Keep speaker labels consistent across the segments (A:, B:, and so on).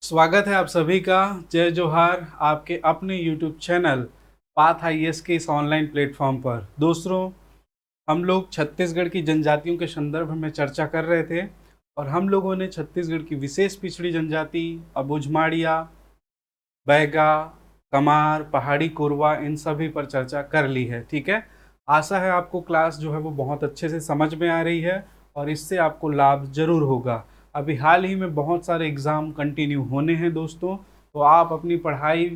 A: स्वागत है आप सभी का। जय जोहार आपके अपने YouTube चैनल पाथ आईएएस के इस ऑनलाइन प्लेटफॉर्म पर। दोस्तों, हम लोग छत्तीसगढ़ की जनजातियों के संदर्भ में चर्चा कर रहे थे और हम लोगों ने छत्तीसगढ़ की विशेष पिछड़ी जनजाति अबुझमाड़िया, बैगा, कमार, पहाड़ी कोरवा इन सभी पर चर्चा कर ली है। ठीक है, आशा है आपको क्लास जो है वो बहुत अच्छे से समझ में आ रही है और इससे आपको लाभ जरूर होगा। अभी हाल ही में बहुत सारे एग्ज़ाम कंटिन्यू होने हैं दोस्तों, तो आप अपनी पढ़ाई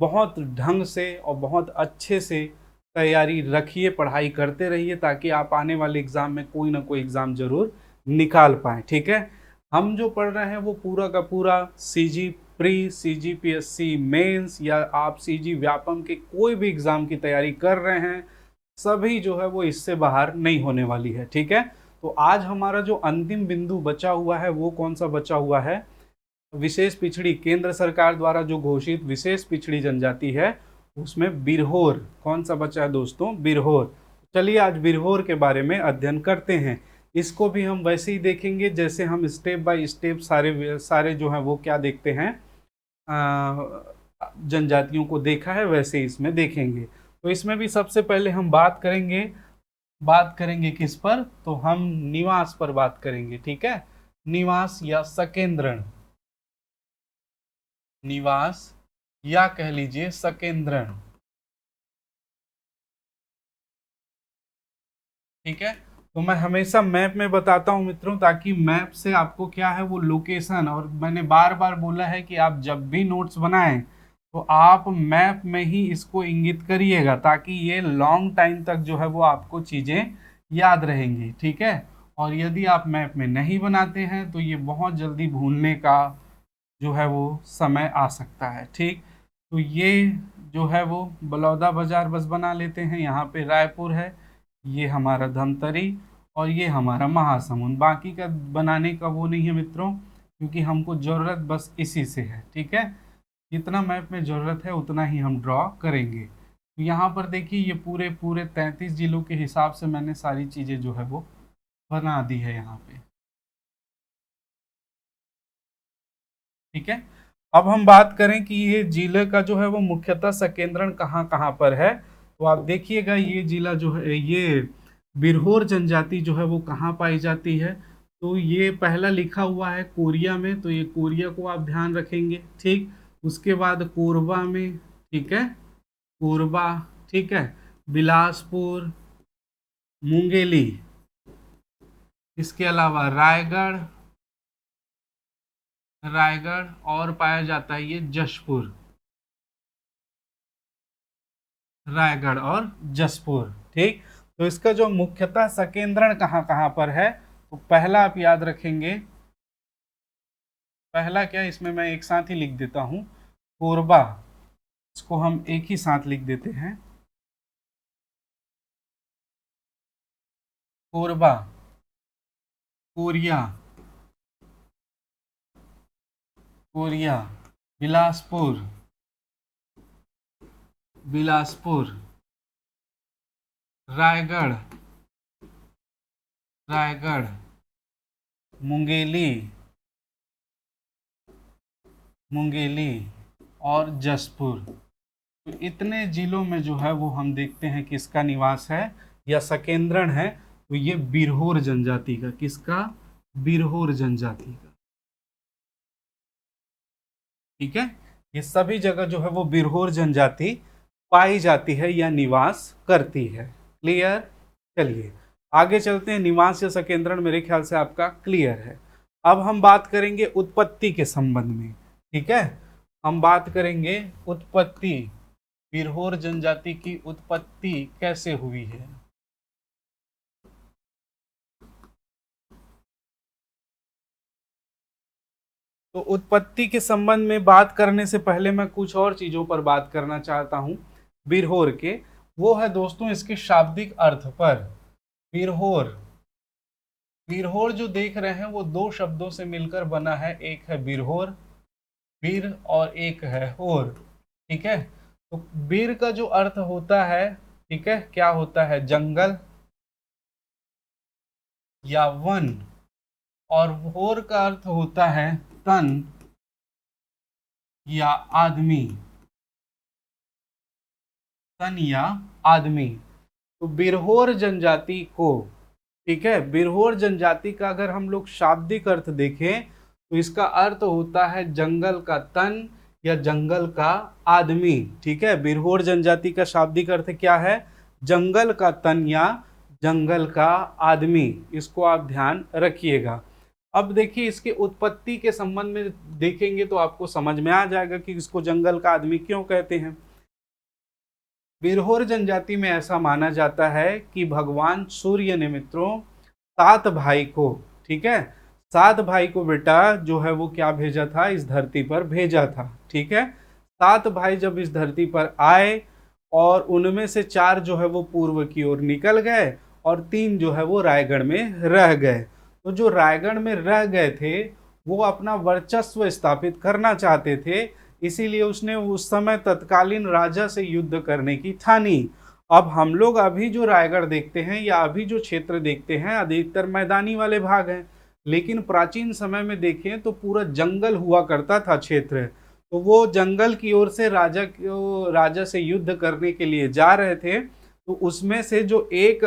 A: बहुत ढंग से और बहुत अच्छे से तैयारी रखिए, पढ़ाई करते रहिए ताकि आप आने वाले एग्ज़ाम में कोई ना कोई एग्ज़ाम ज़रूर निकाल पाएँ। ठीक है, हम जो पढ़ रहे हैं वो पूरा का पूरा CG pre, CG PSC mains या आप सीजी व्यापम के कोई भी एग्ज़ाम की तैयारी कर रहे हैं, सभी जो है वो इससे बाहर नहीं होने वाली है। ठीक है, तो आज हमारा जो अंतिम बिंदु बचा हुआ है वो कौन सा बचा हुआ है? विशेष पिछड़ी, केंद्र सरकार द्वारा जो घोषित विशेष पिछड़ी जनजाति है उसमें बिरहोर कौन सा बचा है दोस्तों? बिरहोर। चलिए आज बिरहोर के बारे में अध्ययन करते हैं। इसको भी हम वैसे ही देखेंगे जैसे हम स्टेप बाय स्टेप सारे सारे जो है वो क्या देखते हैं, जनजातियों को देखा है वैसे इसमें देखेंगे। तो इसमें भी सबसे पहले हम बात करेंगे किस पर? तो हम निवास पर बात करेंगे। ठीक है, निवास या सकेंद्रण, निवास या कह लीजिए सकेंद्रण। ठीक है, तो मैं हमेशा मैप में बताता हूं मित्रों, ताकि मैप से आपको क्या है वो लोकेशन, और मैंने बार बार बोला है कि आप जब भी नोट्स बनाएं तो आप मैप में ही इसको इंगित करिएगा ताकि ये लॉन्ग टाइम तक जो है वो आपको चीज़ें याद रहेंगी। ठीक है, और यदि आप मैप में नहीं बनाते हैं तो ये बहुत जल्दी भूलने का जो है वो समय आ सकता है। ठीक, तो ये जो है वो बलौदा बाजार बस बना लेते हैं, यहाँ पे रायपुर है, ये हमारा धमतरी और ये हमारा महासमुंद। बाकी का बनाने का वो नहीं है मित्रों, क्योंकि हमको ज़रूरत बस इसी से है। ठीक है, जितना मैप में ज़रूरत है उतना ही हम ड्रॉ करेंगे। तो यहाँ पर देखिए ये पूरे पूरे 33 जिलों के हिसाब से मैंने सारी चीज़ें जो है वो बना दी है यहाँ पे। ठीक है, अब हम बात करें कि ये जिले का जो है वो मुख्यतः संकेंद्रण कहाँ कहाँ पर है। तो आप देखिएगा ये जिला जो है, ये बिरहोर जनजाति जो है वो कहाँ पाई जाती है। तो ये पहला लिखा हुआ है कोरिया में, तो ये कोरिया को आप ध्यान रखेंगे। ठीक, उसके बाद कोरबा में, ठीक है, कोरबा, ठीक है, बिलासपुर, मुंगेली, इसके अलावा रायगढ़, रायगढ़ और पाया जाता है ये जशपुर, रायगढ़ और जसपुर। ठीक, तो इसका जो मुख्यतः संकेंद्रण कहाँ कहाँ पर है, तो पहला आप याद रखेंगे, पहला क्या, इसमें मैं एक साथ ही लिख देता हूँ, कोरबा, इसको हम एक ही साथ लिख देते हैं, कोरबा, कोरिया, कोरिया, बिलासपुर, बिलासपुर, रायगढ़, रायगढ़, मुंगेली, मुंगेली और जसपुर। तो इतने जिलों में जो है वो हम देखते हैं किसका निवास है या सकेंद्रण है, तो ये बिरहोर जनजाति का, किसका? बिरहोर जनजाति का। ठीक है, ये सभी जगह जो है वो बिरहोर जनजाति पाई जाती है या निवास करती है। क्लियर? चलिए आगे चलते हैं। निवास या सकेंद्रण मेरे ख्याल से आपका क्लियर है। अब हम बात करेंगे उत्पत्ति के संबंध में। ठीक है, हम बात करेंगे उत्पत्ति, बिरहोर जनजाति की उत्पत्ति कैसे हुई है। तो उत्पत्ति के संबंध में बात करने से पहले मैं कुछ और चीजों पर बात करना चाहता हूं बिरहोर के। वो है दोस्तों इसके शाब्दिक अर्थ पर। बिरहोर, बिरहोर जो देख रहे हैं वो दो शब्दों से मिलकर बना है, एक है बिरहोर, बीर, और एक है होर। ठीक है, तो बीर का जो अर्थ होता है, ठीक है, क्या होता है? जंगल या वन, और होर का अर्थ होता है तन या आदमी, तन या आदमी। तो बिरहोर जनजाति को, ठीक है, बिरहोर जनजाति का अगर हम लोग शाब्दिक अर्थ देखें तो इसका अर्थ होता है जंगल का तन या जंगल का आदमी। ठीक है, बिरहोर जनजाति का शाब्दिक अर्थ क्या है? जंगल का तन या जंगल का आदमी। इसको आप ध्यान रखिएगा। अब देखिए, इसके उत्पत्ति के संबंध में देखेंगे तो आपको समझ में आ जाएगा कि इसको जंगल का आदमी क्यों कहते हैं। बिरहोर जनजाति में ऐसा माना जाता है कि भगवान सूर्य ने मित्रों 7 भाई को, ठीक है, 7 भाई को बेटा जो है वो क्या भेजा था, इस धरती पर भेजा था। ठीक है, 7 भाई जब इस धरती पर आए और उनमें से 4 जो है वो पूर्व की ओर निकल गए और 3 जो है वो रायगढ़ में रह गए। तो जो रायगढ़ में रह गए थे वो अपना वर्चस्व स्थापित करना चाहते थे, इसीलिए उसने उस समय तत्कालीन राजा से युद्ध करने की ठानी। अब हम लोग अभी जो रायगढ़ देखते हैं या अभी जो क्षेत्र देखते हैं अधिकतर मैदानी वाले भाग हैं, लेकिन प्राचीन समय में देखें तो पूरा जंगल हुआ करता था क्षेत्र। तो वो जंगल की ओर से राजा से युद्ध करने के लिए जा रहे थे। तो उसमें से जो एक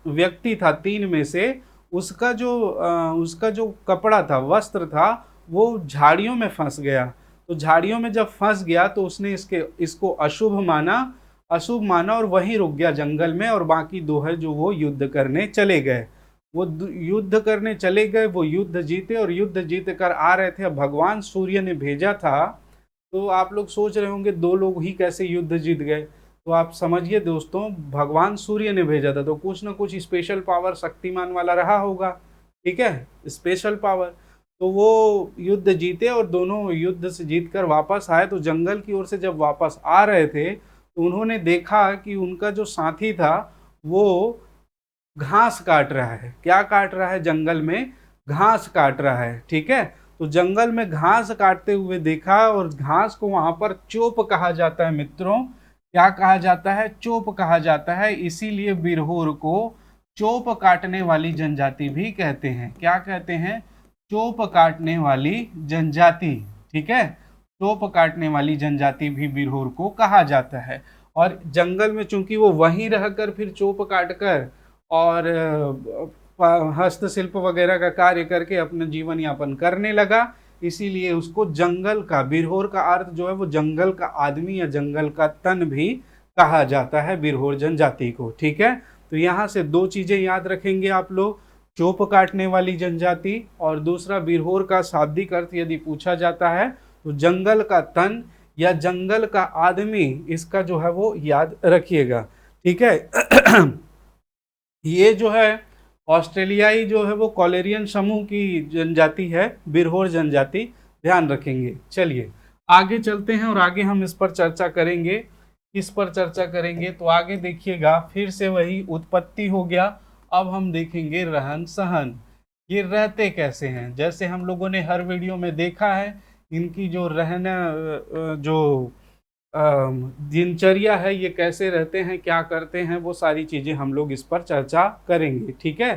A: व्यक्ति था 3 में से, उसका जो कपड़ा था, वस्त्र था, वो झाड़ियों में फंस गया। तो झाड़ियों में जब फंस गया तो उसने इसको अशुभ माना और वहीं रुक गया जंगल में। और बाकी 2 है जो वो युद्ध करने चले गए। वो युद्ध करने चले गए, वो युद्ध जीते और युद्ध जीत कर आ रहे थे। अब भगवान सूर्य ने भेजा था। तो आप लोग सोच रहे होंगे 2 लोग ही कैसे युद्ध जीत गए। तो आप समझिए दोस्तों, भगवान सूर्य ने भेजा था तो कुछ ना कुछ स्पेशल पावर शक्तिमान वाला रहा होगा। ठीक है, स्पेशल पावर। तो वो युद्ध जीते और दोनों युद्ध से जीतकर वापस आए। तो जंगल की ओर से जब वापस आ रहे थे तो उन्होंने देखा कि उनका जो साथी था वो घास काट रहा है। क्या काट रहा है? जंगल में घास काट रहा है। ठीक है, तो जंगल में घास काटते हुए देखा और घास को वहां पर चोप कहा जाता है मित्रों। क्या कहा जाता है? चोप कहा जाता है। इसीलिए बिरहोर को चोप काटने वाली जनजाति भी कहते हैं। क्या कहते हैं? चोप काटने वाली जनजाति। ठीक है, चोप काटने वाली जनजाति भी बिरहोर को कहा जाता है। और जंगल में चूंकि वो वहीं रहकर फिर चोप काटकर और हस्तशिल्प वगैरह का कार्य करके अपना जीवन यापन करने लगा, इसीलिए उसको जंगल का, बिरहोर का अर्थ जो है वो जंगल का आदमी या जंगल का तन भी कहा जाता है बिरहोर जनजाति को। ठीक है, तो यहाँ से 2 चीजें याद रखेंगे आप लोग, चोप काटने वाली जनजाति और दूसरा बिरहोर का शाब्दिक अर्थ यदि पूछा जाता है तो जंगल का तन या जंगल का आदमी, इसका जो है वो याद रखिएगा। ठीक है ये जो है ऑस्ट्रेलियाई जो है वो कॉलेरियन समूह की जनजाति है बिरहोर जनजाति, ध्यान रखेंगे। चलिए आगे चलते हैं और आगे हम इस पर चर्चा करेंगे। किस पर चर्चा करेंगे? तो आगे देखिएगा, फिर से वही उत्पत्ति हो गया। अब हम देखेंगे रहन सहन, ये रहते कैसे हैं। जैसे हम लोगों ने हर वीडियो में देखा है, इनकी जो रहना जो दिनचर्या है, ये कैसे रहते हैं, क्या करते हैं, वो सारी चीज़ें हम लोग इस पर चर्चा करेंगे। ठीक है,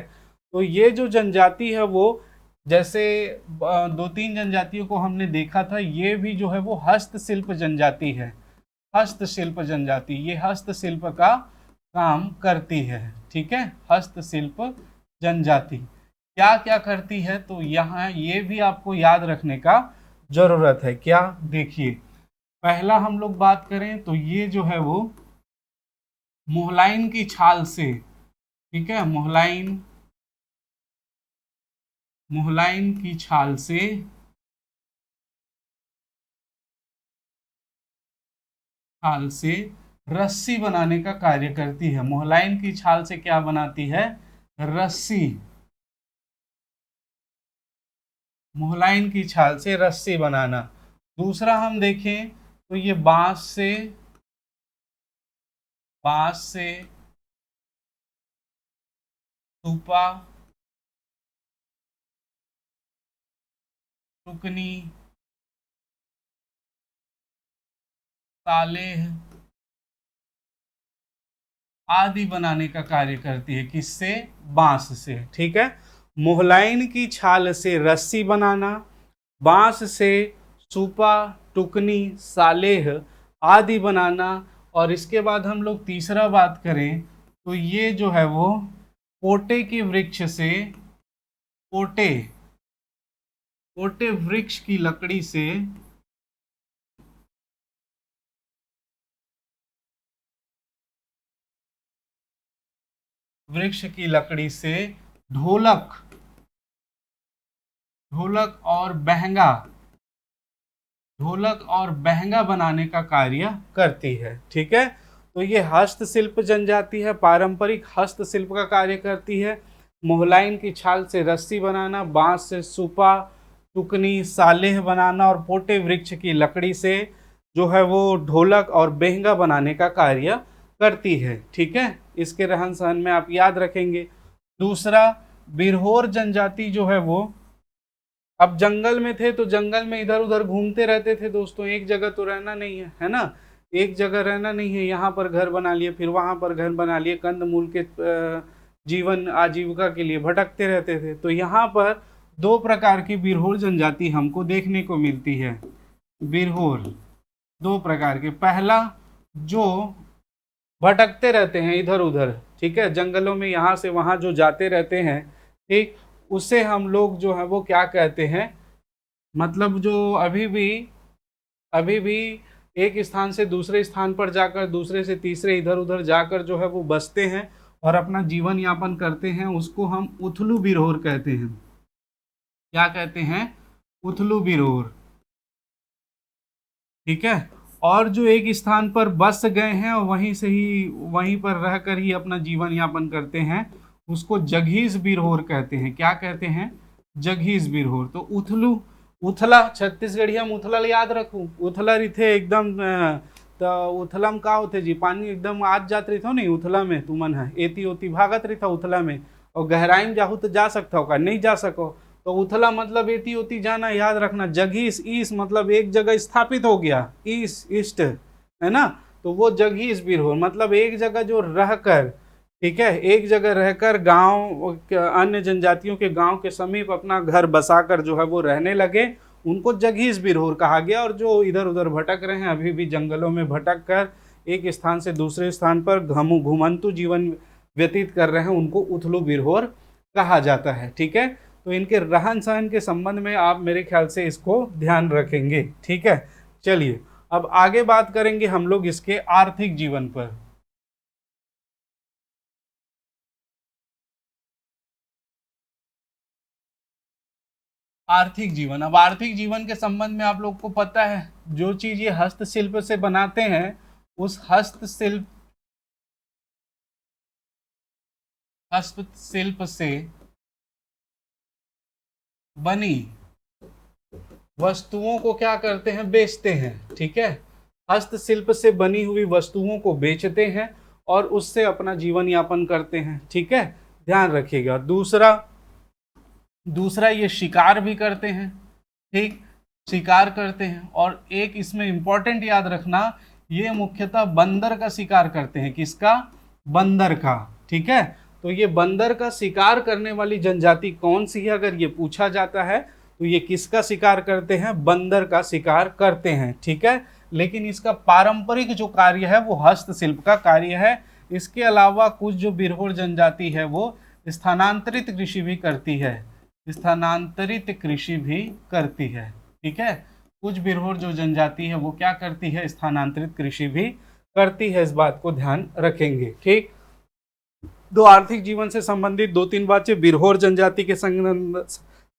A: तो ये जो जनजाति है वो, जैसे 2-3 जनजातियों को हमने देखा था, ये भी जो है वो हस्तशिल्प जनजाति है। हस्तशिल्प जनजाति, ये हस्तशिल्प का काम करती है। ठीक है, हस्तशिल्प जनजाति क्या क्या करती है, तो यहाँ ये भी आपको याद रखने का जरूरत है। क्या? देखिए, पहला हम लोग बात करें तो ये जो है वो मोहलाइन की छाल से, ठीक है, मोहलाइन की छाल से रस्सी बनाने का कार्य करती है। मोहलाइन की छाल से क्या बनाती है? रस्सी। मोहलाइन की छाल से रस्सी बनाना। दूसरा हम देखें तो ये बांस से सूपा, टुकनी, तालेह आदि बनाने का कार्य करती है। किससे? बांस से। ठीक है, मोहलाइन की छाल से रस्सी बनाना, बांस से सुपा, टुकनी, सालेह आदि बनाना। और इसके बाद हम लोग तीसरा बात करें तो ये जो है वो पोटे के वृक्ष से, पोटे पोटे वृक्ष की लकड़ी से ढोलक ढोलक और बहंगा बनाने का कार्य करती है। ठीक है, तो ये हस्तशिल्प जनजाति है, पारंपरिक हस्तशिल्प का कार्य करती है। मोहलाइन की छाल से रस्सी बनाना, बांस से सुपा, टुकनी, सालेह बनाना और पोटे वृक्ष की लकड़ी से जो है वो ढोलक और बेहंगा बनाने का कार्य करती है। ठीक है, इसके रहन सहन में आप याद रखेंगे। दूसरा, बिरहोर जनजाति जो है वो, अब जंगल में थे तो जंगल में इधर उधर घूमते रहते थे दोस्तों, एक जगह तो रहना नहीं है ना, एक जगह रहना नहीं है। यहाँ पर घर बना लिए, फिर वहाँ पर घर बना लिए, कंदमूल के जीवन आजीविका के लिए भटकते रहते थे। तो यहाँ पर दो प्रकार की बिरहोर जनजाति हमको देखने को मिलती है। बिरहोर दो प्रकार के, पहला जो भटकते रहते हैं इधर उधर, ठीक है, जंगलों में यहाँ से वहाँ जो जाते रहते हैं, ठीक, उसे हम लोग जो है वो क्या कहते हैं, मतलब जो अभी भी एक स्थान से दूसरे स्थान पर जाकर, दूसरे से तीसरे इधर उधर जाकर जो है वो बसते हैं और अपना जीवन यापन करते हैं, उसको हम उथलू बिरहोर कहते हैं। क्या कहते हैं? उथलू बिरहोर। ठीक है, और जो एक स्थान पर बस गए हैं और वहीं पर रहकर ही अपना जीवन यापन करते हैं, उसको जगहीस बिरहोर कहते हैं। क्या कहते हैं? जगहीस बिरहोर। तो उथला छत्तीसगढ़िया में उथला याद रखू, उथला रिथे एकदम, तो उथला में का होते जी, पानी एकदम आज जात रही थो नहीं उथला में, तुमन है एती ओती भागत रही था उथला में, और गहराई में जाहू तो जा सकता हो का, नहीं जा सको। तो उथला मतलब एती ओती जाना, याद रखना। जगहीस, ईस मतलब एक जगह स्थापित हो गया, ईस ईस्ट है ना, तो वो जगहीस बिरहोर मतलब एक जगह जो रहकर, ठीक है, एक जगह रहकर गांव, अन्य जनजातियों के गांव के समीप अपना घर बसाकर जो है वो रहने लगे, उनको जगहीस बिरहोर कहा गया। और जो इधर उधर भटक रहे हैं, अभी भी जंगलों में भटक कर एक स्थान से दूसरे स्थान पर घुमंतु जीवन व्यतीत कर रहे हैं, उनको उथलू बिरहोर कहा जाता है। ठीक है, तो इनके रहन सहन के संबंध में आप मेरे ख्याल से इसको ध्यान रखेंगे। ठीक है, चलिए अब आगे बात करेंगे हम लोग इसके आर्थिक जीवन पर। आर्थिक जीवन, अब आर्थिक जीवन के संबंध में आप लोग को पता है, जो चीज ये हस्तशिल्प से बनाते हैं, उस हस्तशिल्प से बनी वस्तुओं को क्या करते हैं? बेचते हैं। ठीक है, हस्तशिल्प से बनी हुई वस्तुओं को बेचते हैं और उससे अपना जीवन यापन करते हैं। ठीक है, ध्यान रखिएगा। दूसरा ये शिकार भी करते हैं। ठीक, शिकार करते हैं, और एक इसमें इंपॉर्टेंट याद रखना, ये मुख्यतः बंदर का शिकार करते हैं। किसका? बंदर का। ठीक है, तो ये बंदर का शिकार करने वाली जनजाति कौन सी है, अगर ये पूछा जाता है तो ये किसका शिकार करते हैं? बंदर का शिकार करते हैं। ठीक है, लेकिन इसका पारंपरिक जो कार्य है वो हस्तशिल्प का कार्य है। इसके अलावा कुछ जो बिरहोर जनजाति है वो स्थानांतरित कृषि भी करती है, स्थानांतरित कृषि भी करती है। ठीक है, कुछ बिरहोर जो जनजाति है वो क्या करती है? स्थानांतरित कृषि भी करती है, इस बात को ध्यान रखेंगे। ठीक, दो आर्थिक जीवन से संबंधित दो तीन बातें। बिरहोर जनजाति के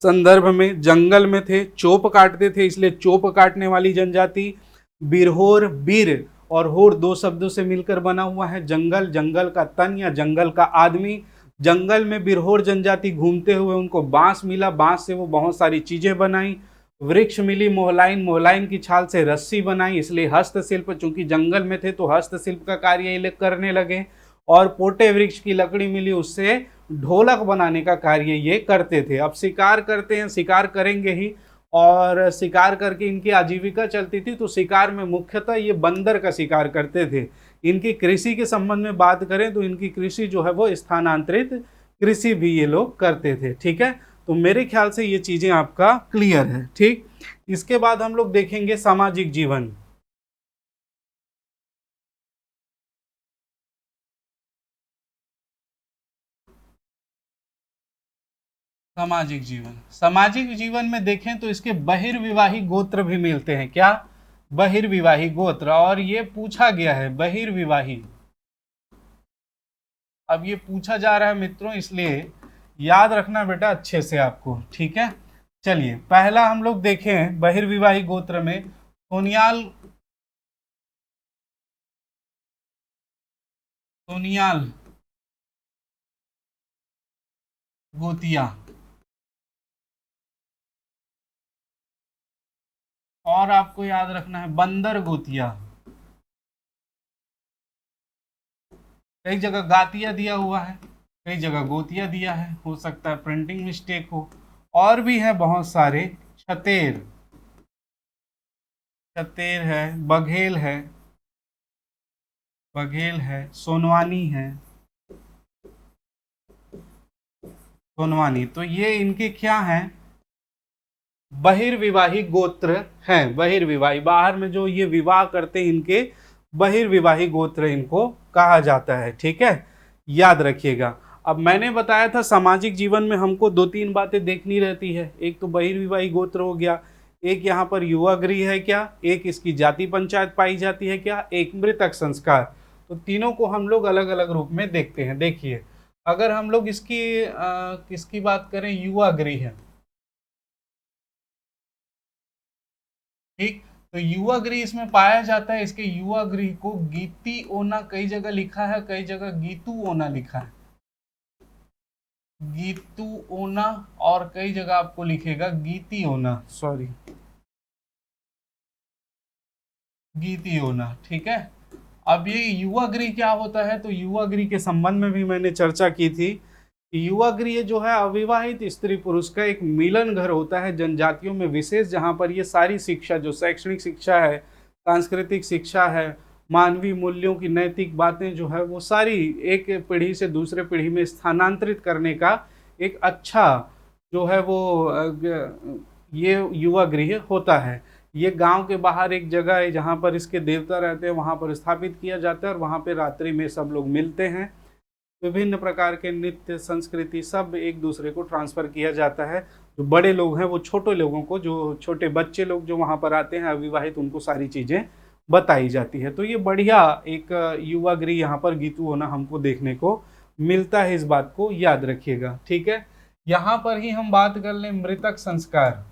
A: संदर्भ में जंगल में थे, चोप काटते थे, इसलिए चोप काटने वाली जनजाति। बिरहोर, बीर और होर दो शब्दों से मिलकर बना हुआ है। जंगल, जंगल का तन या जंगल का आदमी। जंगल में बिरहोर जनजाति घूमते हुए उनको बांस मिला, बांस से वो बहुत सारी चीजें बनाई। वृक्ष मिली मोहलाइन, मोहलाइन की छाल से रस्सी बनाई, इसलिए हस्तशिल्प, चूंकि जंगल में थे तो हस्तशिल्प का कार्य ये करने लगे। और पोटे वृक्ष की लकड़ी मिली, उससे ढोलक बनाने का कार्य ये करते थे। अब शिकार करते हैं, शिकार करेंगे ही, और शिकार करके इनकी आजीविका चलती थी। तो शिकार में मुख्यतः ये बंदर का शिकार करते थे। इनकी कृषि के संबंध में बात करें तो इनकी कृषि जो है वो स्थानांतरित कृषि भी ये लोग करते थे। ठीक है, तो मेरे ख्याल से ये चीजें आपका क्लियर है। ठीक, इसके बाद हम लोग देखेंगे सामाजिक जीवन। सामाजिक जीवन, सामाजिक जीवन में देखें तो इसके बहिर्विवाही गोत्र भी मिलते हैं। क्या? बहिर्विवाही गोत्र। और ये पूछा गया है बहिर्विवाही, अब ये पूछा जा रहा है मित्रों, इसलिए याद रखना बेटा अच्छे से आपको। ठीक है, चलिए पहला हम लोग देखें बहिर्विवाही गोत्र में सोनियाल, सोनियाल गोतिया, और आपको याद रखना है बंदर गोतिया। कई जगह गातिया दिया हुआ है, कई जगह गोतिया दिया है, हो सकता है प्रिंटिंग मिस्टेक हो। और भी है बहुत सारे, छतेर, छतेर है, बघेल है, बघेल है, सोनवानी है, सोनवानी। तो ये इनके क्या हैं? बहिर्विवाही गोत्र हैं। बहिर्विवाही, बाहर में जो ये विवाह करते हैं इनके बहिर्विवाही गोत्र इनको कहा जाता है। ठीक है, याद रखिएगा। अब मैंने बताया था सामाजिक जीवन में हमको दो तीन बातें देखनी रहती है। एक तो बहिर्विवाही गोत्र हो गया, एक यहाँ पर युवा गृह है क्या, एक इसकी जाति पंचायत पाई जाती है क्या, एक मृतक संस्कार। तो तीनों को हम लोग अलग अलग रूप में देखते हैं। देखिए, अगर हम लोग इसकी किसकी बात करें, युवा गृह है। ठीक, तो युवा गृह इसमें पाया जाता है। इसके युवा गृह को गीती ओना कई जगह लिखा है, कई जगह गीतू ओना लिखा है, गीतू ओना, और कई जगह आपको लिखेगा गीती ओना, सॉरी गीती ओना। ठीक है, अब ये युवा गृह क्या होता है, तो युवा गृह के संबंध में भी मैंने चर्चा की थी कि युवा गृह जो है अविवाहित स्त्री पुरुष का एक मिलन घर होता है जनजातियों में विशेष, जहाँ पर ये सारी शिक्षा, जो शैक्षणिक शिक्षा है, सांस्कृतिक शिक्षा है, मानवीय मूल्यों की नैतिक बातें जो है वो सारी एक पीढ़ी से दूसरे पीढ़ी में स्थानांतरित करने का एक अच्छा जो है वो ये युवा गृह होता है। ये गांव के बाहर एक जगह है जहाँ पर इसके देवता रहते हैं, वहाँ पर स्थापित किया जाता है और वहाँ पर रात्रि में सब लोग मिलते हैं। विभिन्न प्रकार के नृत्य, संस्कृति सब एक दूसरे को ट्रांसफ़र किया जाता है। जो बड़े लोग हैं वो छोटे लोगों को, जो छोटे बच्चे लोग जो वहाँ पर आते हैं अविवाहित, उनको सारी चीज़ें बताई जाती है। तो ये बढ़िया एक युवा गृह यहाँ पर गीतू होना हमको देखने को मिलता है, इस बात को याद रखिएगा। ठीक है, यहाँ पर ही हम बात कर लें मृतक संस्कार।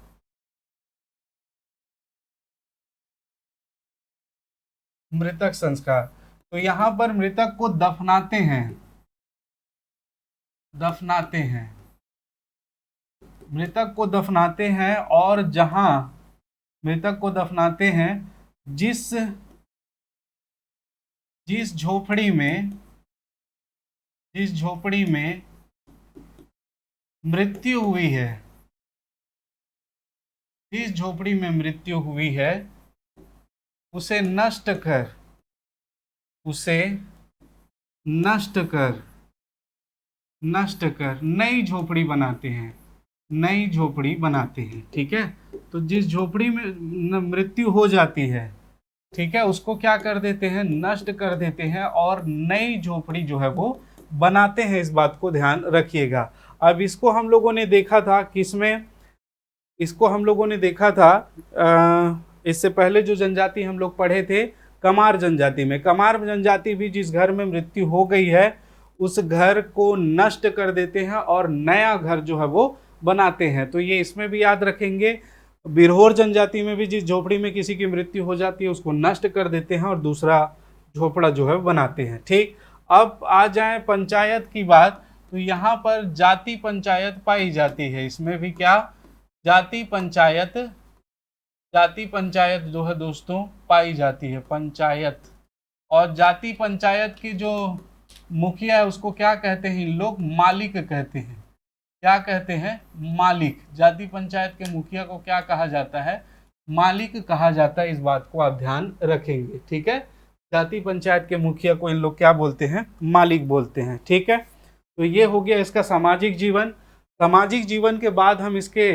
A: मृतक संस्कार, तो यहाँ पर मृतक को दफनाते हैं, दफनाते हैं, मृतक को दफनाते हैं। और जहां मृतक को दफनाते हैं, जिस जिस झोपड़ी में, जिस झोपड़ी में मृत्यु हुई है, जिस झोपड़ी में मृत्यु हुई है, उसे नष्ट कर, उसे नष्ट कर, नष्ट कर नई झोपड़ी बनाते हैं, नई झोपड़ी बनाते हैं। ठीक है, तो जिस झोपड़ी में मृत्यु हो जाती है, ठीक है, उसको क्या कर देते हैं, नष्ट कर देते हैं और नई झोपड़ी जो है वो बनाते हैं। इस बात को ध्यान रखिएगा। अब इसको हम लोगों ने देखा था किसमें, इसको हम लोगों ने देखा था इससे पहले जो जनजाति हम लोग पढ़े थे, कमार जनजाति में। कमार जनजाति भी जिस घर में मृत्यु हो गई है उस घर को नष्ट कर देते हैं और नया घर जो है वो बनाते हैं। तो ये इसमें भी याद रखेंगे। बिरहोर जनजाति में भी जिस झोपड़ी में किसी की मृत्यु हो जाती है उसको नष्ट कर देते हैं और दूसरा झोपड़ा जो है बनाते हैं। ठीक, अब आ जाए पंचायत की बात, तो यहाँ पर जाति पंचायत पाई जाती है। इसमें भी क्या, जाति पंचायत, जाति पंचायत जो है दोस्तों पाई जाती है, पंचायत। और जाति पंचायत की जो मुखिया है उसको क्या कहते हैं लोग, मालिक कहते हैं। क्या कहते हैं, मालिक। जाति पंचायत के मुखिया को क्या कहा जाता है, मालिक कहा जाता है। इस बात को आप ध्यान रखेंगे। ठीक है, जाति पंचायत के मुखिया को इन लोग क्या बोलते हैं, मालिक बोलते हैं। ठीक है, तो ये हो गया इसका सामाजिक जीवन। सामाजिक जीवन के बाद हम इसके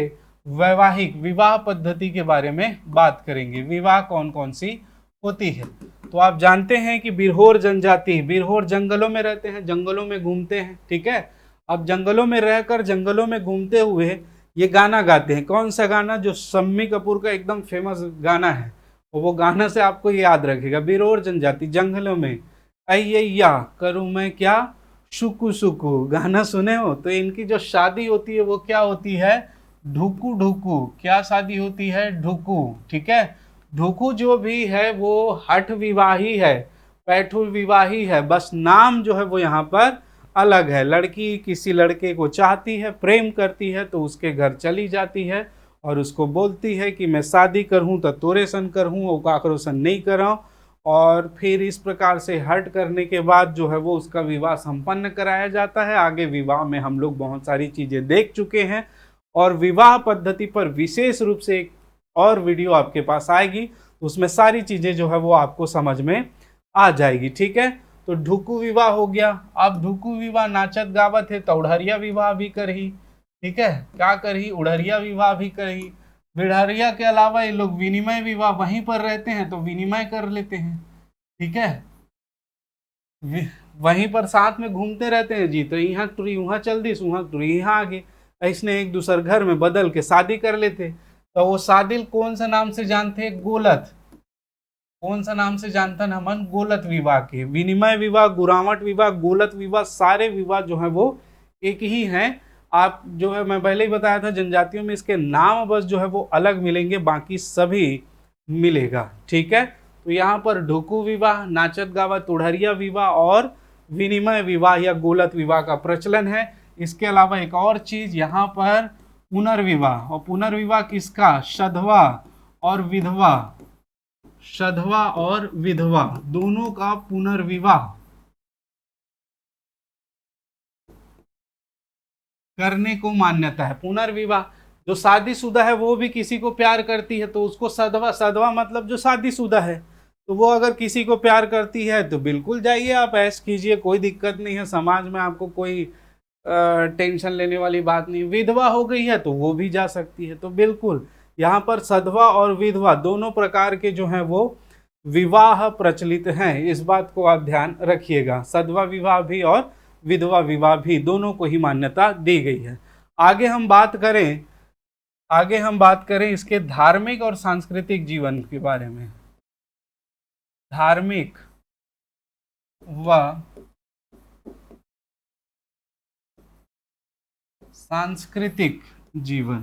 A: वैवाहिक विवाह पद्धति के बारे में बात करेंगे। विवाह कौन कौन सी होती है। तो आप जानते हैं कि बिरहोर जनजाति, बिरहोर जंगलों में रहते हैं, जंगलों में घूमते हैं, ठीक है। अब जंगलों में रहकर जंगलों में घूमते हुए ये गाना गाते हैं। कौन सा गाना? जो शम्मी कपूर का एकदम फेमस गाना है, वो गाना से आपको याद रखेगा। बिरहोर जनजाति जंगलों में, अय्या करूँ मैं क्या शुकू शुकू, गाना सुने हो। तो इनकी जो शादी होती है वो क्या होती है? ढुकू ढुकू। क्या शादी होती है? ढुकू, ठीक है। ढुकू जो भी है वो हठ विवाही है, पैठू विवाही है, बस नाम जो है वो यहाँ पर अलग है। लड़की किसी लड़के को चाहती है, प्रेम करती है, तो उसके घर चली जाती है और उसको बोलती है कि मैं शादी करूँ तो तोरे सन करूँ, वो काकरो सन नहीं कराऊँ। और फिर इस प्रकार से हट करने के बाद जो है वो उसका विवाह संपन्न कराया जाता है। आगे विवाह में हम लोग बहुत सारी चीज़ें देख चुके हैं और विवाह पद्धति पर विशेष रूप से एक और वीडियो आपके पास आएगी, उसमें सारी चीज़ें जो है वो आपको समझ में आ जाएगी, ठीक है। तो ढुकू विवाह हो गया। अब ढुकू विवाह नाचत गावत है तो उड़हरिया विवाह भी करही, ठीक है। क्या करही? उड़हरिया विवाह भी करही। बिड़हरिया के अलावा ये लोग विनिमय विवाह, वहीं पर रहते हैं तो विनिमय कर लेते हैं, ठीक है। वहीं पर साथ में घूमते रहते हैं जी, तो यहाँ तुरी वहाँ चल दी, वहाँ तुरी यहाँ आगे, ऐसने एक दूसरे घर में बदल के शादी कर लेते। तो वो शादी कौन सा नाम से जानते हैं? गोलत। कौन सा नाम से जानता है हमन? गोलत विवाह के। विनिमय विवाह, गुरावट विवाह, गोलत विवाह, सारे विवाह जो है वो एक ही हैं। आप जो है, मैं पहले ही बताया था, जनजातियों में इसके नाम बस जो है वो अलग मिलेंगे, बाकी सभी मिलेगा, ठीक है। तो यहाँ पर ढुकू विवाह, नाचत गावत, उड़हरिया विवाह और विनिमय विवाह या गोलत विवाह का प्रचलन है। इसके अलावा एक और चीज यहाँ पर पुनर्विवाह, और पुनर्विवाह किसका? सधवा और विधवा, सधवा और विधवा दोनों का पुनर्विवाह करने को मान्यता है। पुनर्विवाह, जो शादीशुदा है वो भी किसी को प्यार करती है तो उसको सधवा, सधवा मतलब जो शादीशुदा है, तो वो अगर किसी को प्यार करती है तो बिल्कुल जाइए, आप ऐश कीजिए, कोई दिक्कत नहीं है। समाज में आपको कोई टेंशन लेने वाली बात नहीं। विधवा हो गई है तो वो भी जा सकती है। तो बिल्कुल यहाँ पर सधवा और विधवा दोनों प्रकार के जो हैं वो विवाह प्रचलित हैं। इस बात को आप ध्यान रखिएगा। सधवा विवाह भी और विधवा विवाह भी, दोनों को ही मान्यता दी गई है। आगे हम बात करें इसके धार्मिक और सांस्कृतिक जीवन के बारे में। धार्मिक व सांस्कृतिक जीवन।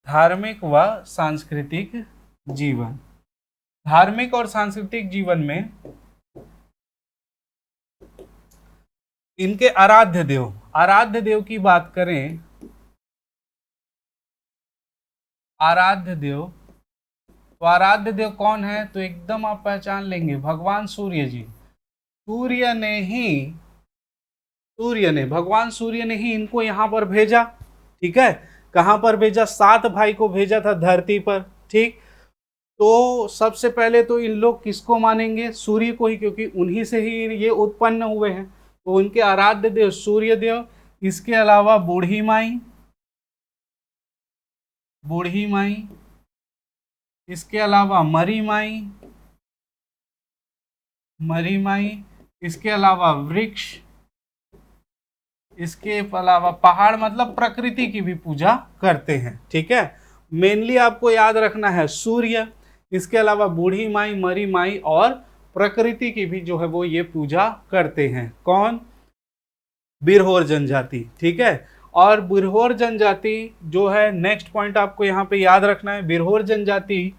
A: धार्मिक व सांस्कृतिक जीवन। धार्मिक और सांस्कृतिक जीवन में इनके आराध्य देव की बात करें, आराध्य देव, तो आराध्य देव कौन है? तो एकदम आप पहचान लेंगे, भगवान सूर्य जी। भगवान सूर्य ने ही इनको यहाँ पर भेजा, ठीक है। कहाँ पर भेजा? 7 भाई को भेजा था धरती पर, ठीक। तो सबसे पहले तो इन लोग किसको मानेंगे? सूर्य को ही, क्योंकि उन्हीं से ही ये उत्पन्न हुए हैं। तो उनके आराध्य देव सूर्य देव। इसके अलावा बूढ़ी माई, इसके अलावा मरी माई, इसके अलावा वृक्ष, इसके अलावा पहाड़, मतलब प्रकृति की भी पूजा करते हैं, ठीक है। मेनली आपको याद रखना है सूर्य, इसके अलावा बूढ़ी माई, मरी माई और प्रकृति की भी जो है वो ये पूजा करते हैं। कौन? बिरहोर जनजाति, ठीक है। और बिरहोर जनजाति जो है, नेक्स्ट पॉइंट आपको यहाँ पे याद रखना है, बिरहोर जनजाति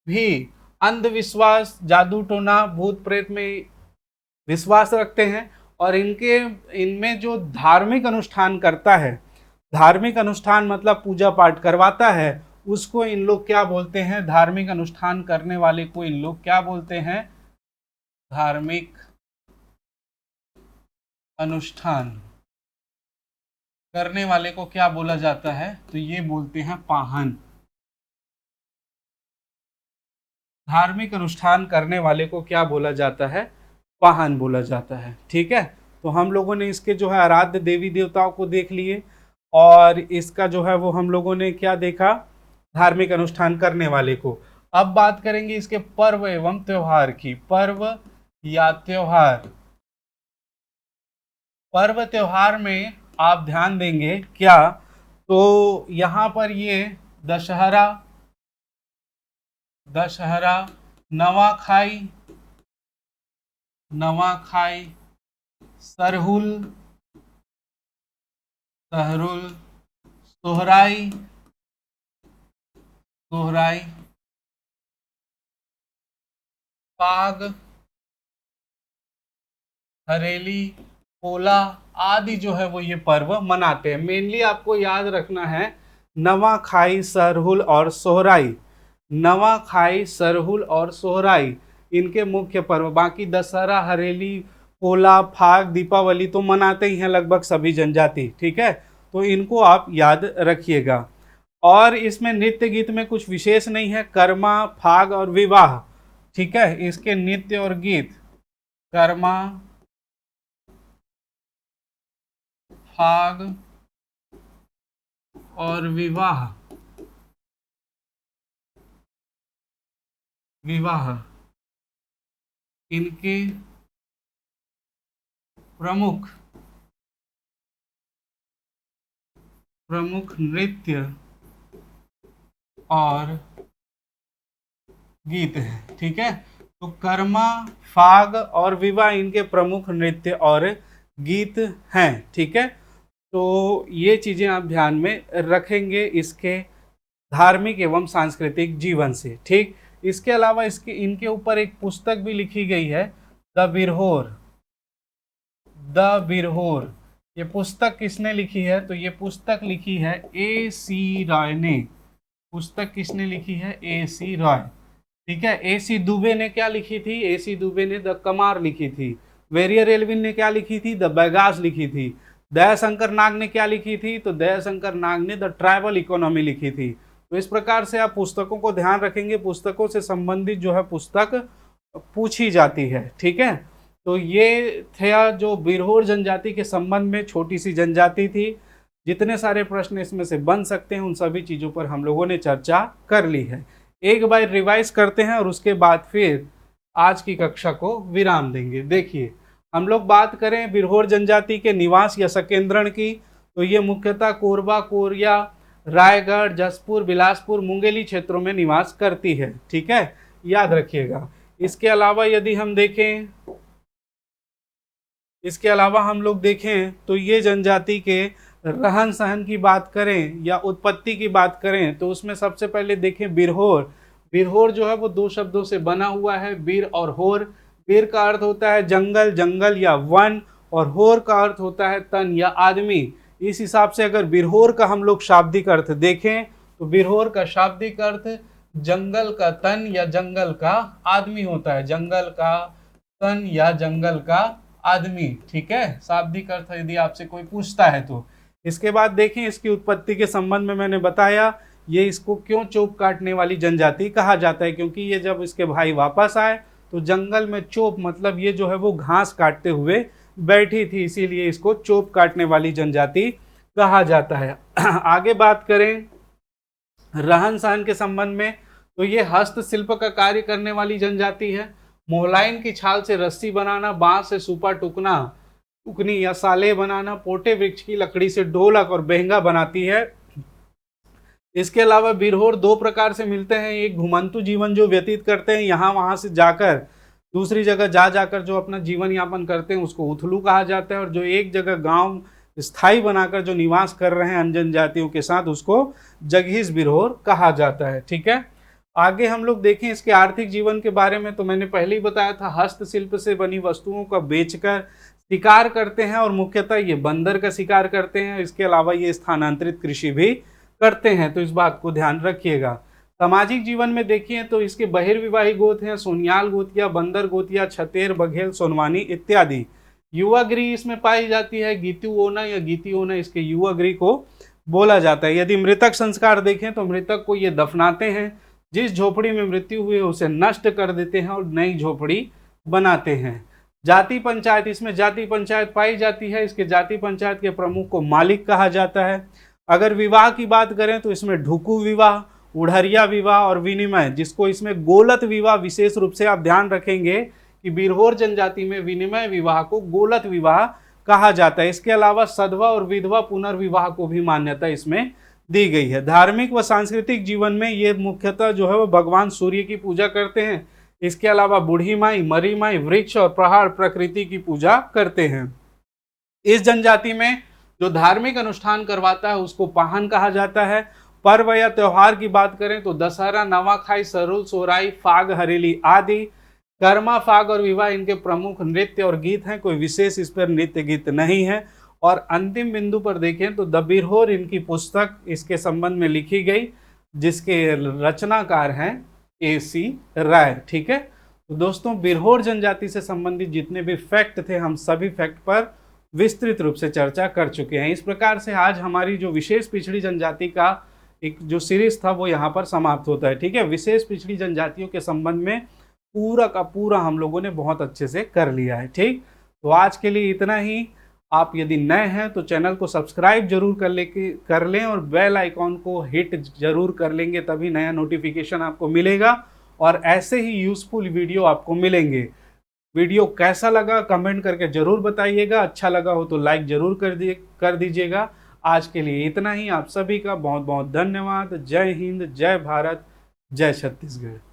A: भी अंधविश्वास, जादू टोना, भूत प्रेत में विश्वास रखते हैं। और इनमें जो धार्मिक अनुष्ठान करता है, धार्मिक अनुष्ठान मतलब पूजा पाठ करवाता है, उसको इन लोग क्या बोलते हैं? धार्मिक अनुष्ठान करने वाले को इन लोग क्या बोलते हैं? धार्मिक अनुष्ठान करने वाले को क्या बोला जाता है? तो ये बोलते हैं पाहन। धार्मिक अनुष्ठान करने वाले को क्या बोला जाता है? वाहन बोला जाता है। ठीक है, तो हम लोगों ने इसके जो है आराध्य देवी देवताओं को देख लिए, और इसका जो है वो हम लोगों ने क्या देखा, धार्मिक अनुष्ठान करने वाले को। अब बात करेंगे इसके पर्व एवं त्योहार की। पर्व या त्योहार, पर्व त्योहार में आप ध्यान देंगे क्या, तो यहाँ पर ये दशहरा, दशहरा, नवाखाई, नवाखाई, सरहुल, सहरुल, सोहराई, सोहराई, पाग, हरेली, पोला आदि जो है वो ये पर्व मनाते हैं। मेनली आपको याद रखना है नवाखाई, सरहुल और सोहराई, नवाखाई, सरहुल और सोहराई इनके मुख्य पर्व। बाकी दशहरा, हरेली, पोला, फाग, दीपावली तो मनाते ही हैं लगभग सभी जनजाति। ठीक है, तो इनको आप याद रखिएगा। और इसमें नृत्य गीत में कुछ विशेष नहीं है, कर्मा, फाग और विवाह। ठीक है, इसके नृत्य और गीत कर्मा, फाग और विवाह, विवाह इनके प्रमुख प्रमुख नृत्य और गीत है। ठीक है, तो कर्मा, फाग और विवाह इनके प्रमुख नृत्य और गीत हैं। ठीक है, तो ये चीजें आप ध्यान में रखेंगे इसके धार्मिक एवं सांस्कृतिक जीवन से। ठीक, इसके अलावा इसके इनके ऊपर एक पुस्तक भी लिखी गई है, द बिरहोर, द बिरहोर। ये पुस्तक किसने लिखी है, तो ये पुस्तक लिखी है A.C. रॉय ने। पुस्तक किसने लिखी है, A.C. रॉय। ठीक है, A.C. दुबे ने क्या लिखी थी, A.C. दुबे ने द कमार लिखी थी। वेरियर एल्विन ने क्या लिखी थी, द बैगास लिखी थी। दयाशंकर नाग ने क्या लिखी थी, तो दयाशंकर नाग ने द ट्राइबल इकोनॉमी लिखी थी। तो इस प्रकार से आप पुस्तकों को ध्यान रखेंगे, पुस्तकों से संबंधित जो है पुस्तक पूछी जाती है। ठीक है, तो ये था जो बिरहोर जनजाति के संबंध में छोटी सी जनजाति थी। जितने सारे प्रश्न इसमें से बन सकते हैं उन सभी चीज़ों पर हम लोगों ने चर्चा कर ली है। एक बार रिवाइज करते हैं और उसके बाद फिर आज की कक्षा को विराम देंगे। देखिए, हम लोग बात करें बिरहोर जनजाति के निवास या सकेंद्रण की, तो ये मुख्यतः कोरबा, कोरिया, रायगढ़, जसपुर, बिलासपुर, मुंगेली क्षेत्रों में निवास करती है। ठीक है, याद रखिएगा। इसके अलावा यदि हम देखें, इसके अलावा हम लोग देखें तो ये जनजाति के रहन सहन की बात करें या उत्पत्ति की बात करें, तो उसमें सबसे पहले देखें बिरहोर। बिरहोर जो है वो दो शब्दों से बना हुआ है, बीर और होर। बीर का अर्थ होता है जंगल, जंगल या वन, और होर का अर्थ होता है तन या आदमी। इस हिसाब से अगर बिरहोर का हम लोग शाब्दिक अर्थ देखें तो बिरहोर का शाब्दिक अर्थ जंगल का तन या जंगल का आदमी होता है, जंगल का तन या जंगल का आदमी। ठीक है, शाब्दिक अर्थ यदि आपसे कोई पूछता है तो। इसके बाद देखें इसकी उत्पत्ति के संबंध में मैंने बताया, ये इसको क्यों चोप काटने वाली जनजाति कहा जाता है, क्योंकि ये जब इसके भाई वापस आए तो जंगल में चोप मतलब ये जो है वो घास काटते हुए बैठी थी, इसीलिए इसको चोप काटने वाली जनजाति कहा जाता है। आगे बात करें रहन सहन के संबंध में, तो ये हस्तशिल्प का कार्य करने वाली जनजाति है। मोहलाइन की छाल से रस्सी बनाना, बांस से सूपा टुकना, टुकनी या साले बनाना, पोटे वृक्ष की लकड़ी से ढोलक और बेहंगा बनाती है। इसके अलावा बिरहोर दो प्रकार से मिलते हैं, एक घुमंतु जीवन जो व्यतीत करते हैं, यहाँ वहाँ से जाकर दूसरी जगह जाकर जो अपना जीवन यापन करते हैं उसको उथलू कहा जाता है, और जो एक जगह गांव स्थायी बनाकर जो निवास कर रहे हैं अन्य जनजातियों के साथ उसको जगहीस बिरहोर कहा जाता है। ठीक है, आगे हम लोग देखें इसके आर्थिक जीवन के बारे में, तो मैंने पहले ही बताया था हस्तशिल्प से बनी वस्तुओं का बेचकर शिकार करते हैं, और मुख्यतः ये बंदर का शिकार करते हैं। इसके अलावा ये स्थानांतरित कृषि भी करते हैं, तो इस बात को ध्यान रखिएगा। सामाजिक जीवन में देखिए तो इसके बहिर्विवाही गोत हैं सोनियाल गोतिया, बंदर गोतिया, छतेर, बघेल, सोनवानी इत्यादि। युवागृह इसमें पाई जाती है, गीतियोना या गीतियोना इसके युवागृह को बोला जाता है। यदि मृतक संस्कार देखें तो मृतक को ये दफनाते हैं, जिस झोपड़ी में मृत्यु हुई है उसे नष्ट कर देते हैं और नई झोपड़ी बनाते हैं। जाति पंचायत, इसमें जाति पंचायत पाई जाती है। इसके जाति पंचायत के प्रमुख को मालिक कहा जाता है। अगर विवाह की बात करें तो इसमें ढुकू विवाह, उड़हरिया विवाह और विनिमय, जिसको इसमें गोलत विवाह, विशेष रूप से आप ध्यान रखेंगे कि बिरहोर जनजाति में विनिमय विवाह को गोलत विवाह कहा जाता है। इसके अलावा सधवा और विधवा पुनर्विवाह को भी मान्यता इसमें दी गई है। धार्मिक व सांस्कृतिक जीवन में ये मुख्यतः जो है वो भगवान सूर्य की पूजा करते हैं। इसके अलावा बूढ़ी माई, मरी माई, वृक्ष और पहाड़, प्रकृति की पूजा करते हैं। इस जनजाति में जो धार्मिक अनुष्ठान करवाता है उसको पाहन कहा जाता है। पर्व या त्योहार की बात करें तो दशहरा, नवाखाई, सरुल, सोराई, फाग, हरेली आदि। कर्मा, फाग और विवाह इनके प्रमुख नृत्य और गीत हैं। कोई विशेष इस पर नृत्य गीत नहीं है। और अंतिम बिंदु पर देखें तो द बिरहोर इनकी पुस्तक इसके संबंध में लिखी गई, जिसके रचनाकार हैं AC राय। ठीक है, तो दोस्तों बिरहोर जनजाति से संबंधित जितने भी फैक्ट थे हम सभी फैक्ट पर विस्तृत रूप से चर्चा कर चुके हैं। इस प्रकार से आज हमारी जो विशेष पिछड़ी जनजाति का एक जो सीरीज था वो यहाँ पर समाप्त होता है। ठीक है, विशेष पिछड़ी जनजातियों के संबंध में पूरा का पूरा हम लोगों ने बहुत अच्छे से कर लिया है। ठीक, तो आज के लिए इतना ही। आप यदि नए हैं तो चैनल को सब्सक्राइब जरूर कर लें और बेल आइकॉन को हिट जरूर कर लेंगे, तभी नया नोटिफिकेशन आपको मिलेगा और ऐसे ही यूजफुल वीडियो आपको मिलेंगे। वीडियो कैसा लगा कमेंट करके जरूर बताइएगा। अच्छा लगा हो तो लाइक जरूर कर दीजिएगा। आज के लिए इतना ही। आप सभी का बहुत बहुत धन्यवाद। जय हिंद, जय भारत, जय छत्तीसगढ़।